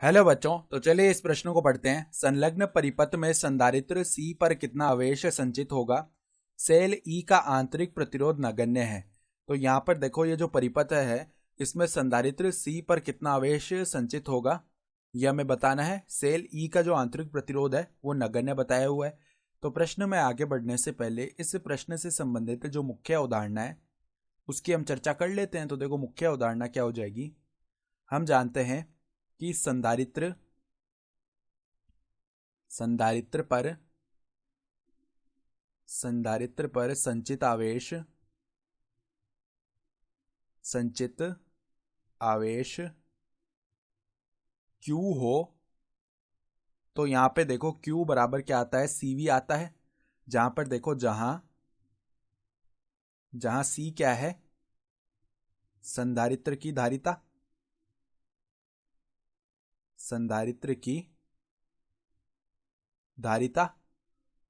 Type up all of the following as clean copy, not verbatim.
Hello बच्चों, तो चलिए इस प्रश्न को पढ़ते हैं। संलग्न परिपथ में संधारित्र C पर कितना आवेश संचित होगा? सेल E का आंतरिक प्रतिरोध नगण्य है। तो यहाँ पर देखो, ये जो परिपथ है इसमें संधारित्र C पर कितना आवेश संचित होगा यह हमें बताना है। सेल E का जो आंतरिक प्रतिरोध है वो नगण्य बताया हुआ है। तो प्रश्न में आगे बढ़ने से पहले इस प्रश्न से संबंधित जो मुख्य अवधारणा है उसकी हम चर्चा कर लेते हैं। तो देखो, मुख्य अवधारणा क्या हो जाएगी। हम जानते हैं कि संधारित्र संधारित्र पर संचित आवेश Q हो तो यहां पे देखो Q बराबर क्या आता है, CV आता है। जहां पर देखो, जहां C क्या है, संधारित्र की धारिता,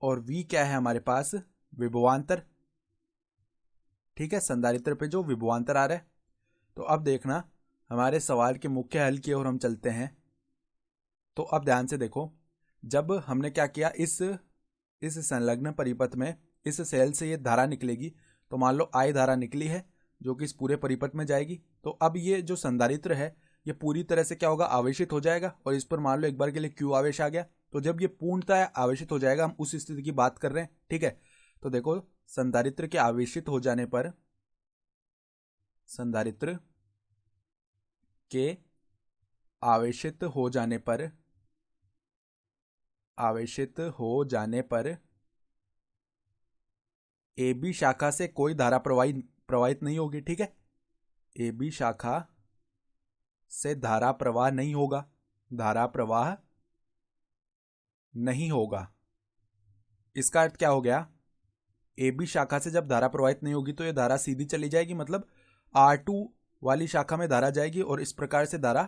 और V क्या है हमारे पास, विभवांतर। ठीक है, संधारित्र पे जो विभवांतर आ रहा है। तो अब देखना, हमारे सवाल के मुख्य हल की ओर हम चलते हैं। तो अब ध्यान से देखो, जब हमने क्या किया, इस संलग्न परिपथ में इस सेल से ये धारा निकलेगी। तो मान लो I धारा निकली है जो कि इस पूरे परिपथ में जाएगी। तो अब ये जो संधारित्र है ये पूरी तरह से क्या होगा, आवेशित हो जाएगा। और इस पर मान लो एक बार के लिए Q आवेश आ गया। तो जब ये पूर्णतः आवेशित हो जाएगा, हम उस स्थिति की बात कर रहे हैं। ठीक है, तो देखो, संधारित्र के आवेशित हो जाने पर ए बी शाखा से कोई धारा प्रवाहित नहीं होगी। ठीक है, ए बी शाखा से धारा प्रवाह नहीं होगा। इसका अर्थ क्या हो गया, ए बी शाखा से जब धारा प्रवाहित नहीं होगी तो ये धारा सीधी चली जाएगी, मतलब R2 वाली शाखा में धारा जाएगी और इस प्रकार से धारा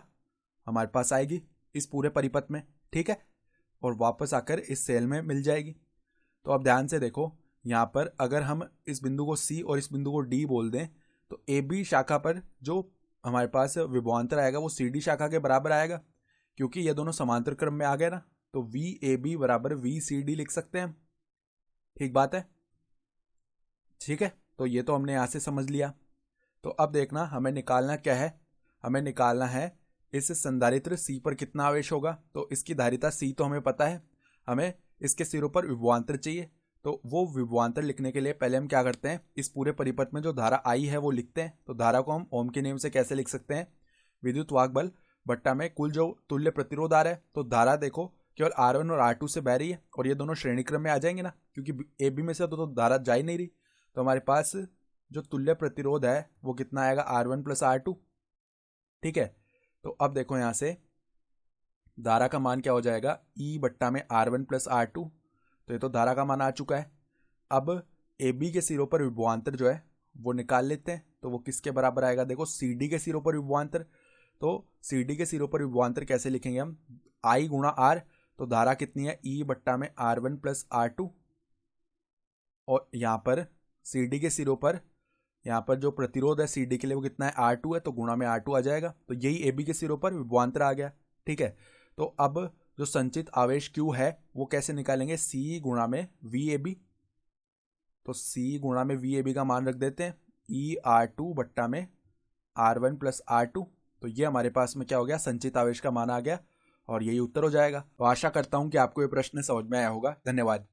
हमारे पास आएगी इस पूरे परिपथ में। ठीक है, और वापस आकर इस सेल में मिल जाएगी। तो अब ध्यान से देखो, यहां पर अगर हम इस बिंदु को C और इस बिंदु को D बोल दें तो ए बी शाखा पर जो हमारे पास विभवांतर आएगा वो CD शाखा के बराबर आएगा, क्योंकि ये दोनों समांतर क्रम में आ गए ना। तो VAB बराबर VCD लिख सकते हैं हम। ठीक बात है। ठीक है, तो ये तो हमने यहां से समझ लिया। तो अब देखना, हमें निकालना क्या है, हमें निकालना है इस संधारित्र C पर कितना आवेश होगा। तो इसकी धारिता C तो हमें पता है, हमें इसके सिरों पर विभवांतर चाहिए। तो वो विभवांतर लिखने के लिए पहले हम क्या करते हैं, इस पूरे परिपथ में जो धारा I है वो लिखते हैं। तो धारा को हम ओम के नियम से कैसे लिख सकते हैं, विद्युत वाहक बल बट्टा में कुल जो तुल्य प्रतिरोध आ रहा है। तो धारा देखो केवल R1 और R2 से बह रही है और ये दोनों श्रेणी क्रम में आ जाएंगे ना, क्योंकि AB में से तो धारा जा ही नहीं रही। तो हमारे पास जो तुल्य प्रतिरोध है वो कितना आएगा, R1 प्लस R2। ठीक है, तो अब देखो, यहां से धारा का मान क्या हो जाएगा, E बट्टा में R1 प्लस R2। तो ये तो धारा का मान आ चुका है। अब AB के सिरों पर विभवांतर जो है वो निकाल लेते हैं। तो वो किसके बराबर आएगा, देखो CD के सिरों पर विभवांतर। तो CD के सिरों पर विभवांतर कैसे लिखेंगे हम, I गुणा R। तो धारा कितनी है, E बट्टा में R1 प्लस R2। और यहाँ पर CD के सिरों पर, यहाँ पर जो प्रतिरोध है CD के लिए वो कितना है, R2 है। तो गुणा में R2 आ जाएगा। तो यही AB के सिरों पर विभवांतर आ गया। ठीक है, तो अब जो संचित आवेश Q है वो कैसे निकालेंगे, C गुणा में VAB। तो C गुणा में VAB का मान रख देते हैं, ER2 बट्टा में R1 प्लस R2। तो ये हमारे पास में क्या हो गया, संचित आवेश का मान आ गया और यही उत्तर हो जाएगा। तो आशा करता हूं कि आपको ये प्रश्न समझ में आया होगा। धन्यवाद।